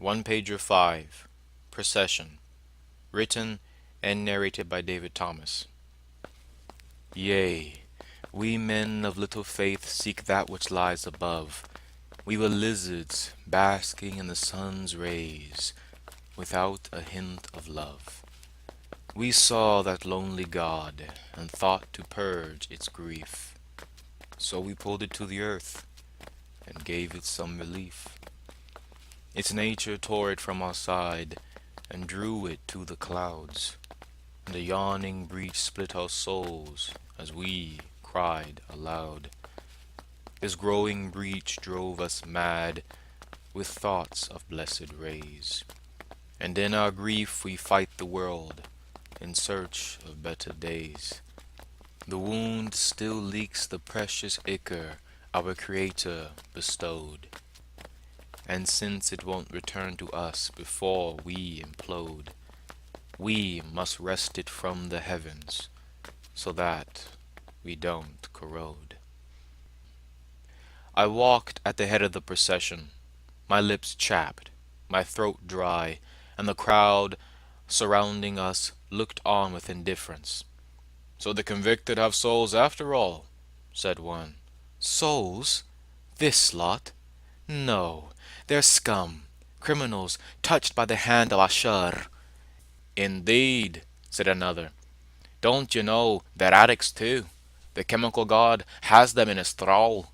One-pager 5, Procession, written and narrated by David Thomas. Yea, we men of little faith seek that which lies above. We were lizards basking in the sun's rays, without a hint of love. We saw that lonely God, and thought to purge its grief. So we pulled it to the earth, and gave it some relief. Its nature tore it from our side, and drew it to the clouds. And a yawning breach split our souls, as we cried aloud. This growing breach drove us mad, with thoughts of blessed rays. And in our grief we fight the world, in search of better days. The wound still leaks the precious ichor our Creator bestowed. And since it won't return to us before we implode, we must wrest it from the heavens, so that we don't corrode. I walked at the head of the procession, my lips chapped, my throat dry, and the crowd surrounding us looked on with indifference. "So the convicted have souls after all," said one. "Souls? This lot? No, they're scum, criminals touched by the hand of Ashur." "Indeed," said another. "Don't you know they're addicts too? The chemical god has them in his thrall.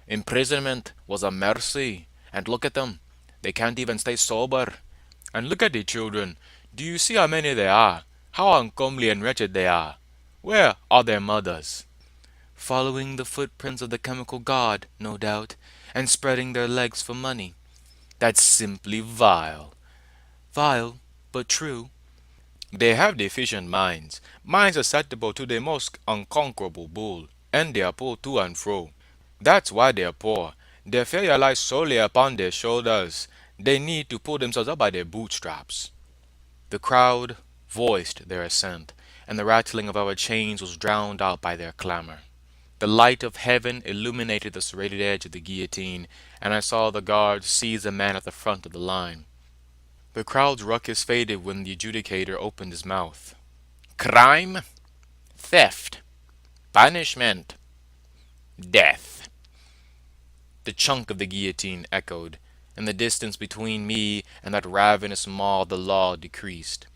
Imprisonment was a mercy, and look at them, they can't even stay sober. And look at the children, do you see how many there are? How uncomely and wretched they are. Where are their mothers?" "Following the footprints of the chemical god, no doubt, and spreading their legs for money." "That's simply vile." "Vile, but true." "They have deficient minds, minds susceptible to the most unconquerable bull, and they are pulled to and fro. That's why they are poor. Their failure lies solely upon their shoulders. They need to pull themselves up by their bootstraps." The crowd voiced their assent, and the rattling of our chains was drowned out by their clamor. The light of heaven illuminated the serrated edge of the guillotine, and I saw the guards seize a man at the front of the line. The crowd's ruckus faded when the adjudicator opened his mouth. "Crime, theft, punishment, death." The chunk of the guillotine echoed, and the distance between me and that ravenous maw of the law decreased.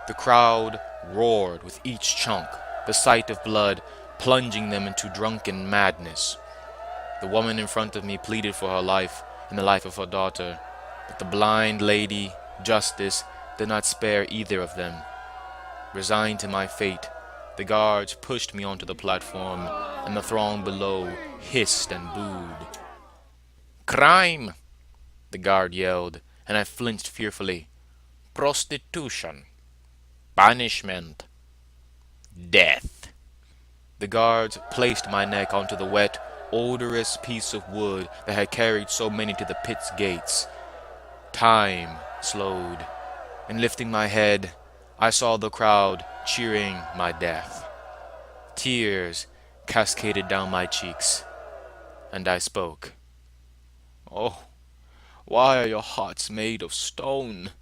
The crowd roared with each chunk, the sight of blood plunging them into drunken madness. The woman in front of me pleaded for her life and the life of her daughter, but the blind lady, Justice, did not spare either of them. Resigned to my fate, the guards pushed me onto the platform, and the throng below hissed and booed. "Crime," the guard yelled, and I flinched fearfully. "Prostitution, punishment, death." The guards placed my neck onto the wet, odorous piece of wood that had carried so many to the pit's gates. Time slowed, and lifting my head, I saw the crowd cheering my death. Tears cascaded down my cheeks, and I spoke. "Oh, why are your hearts made of stone?"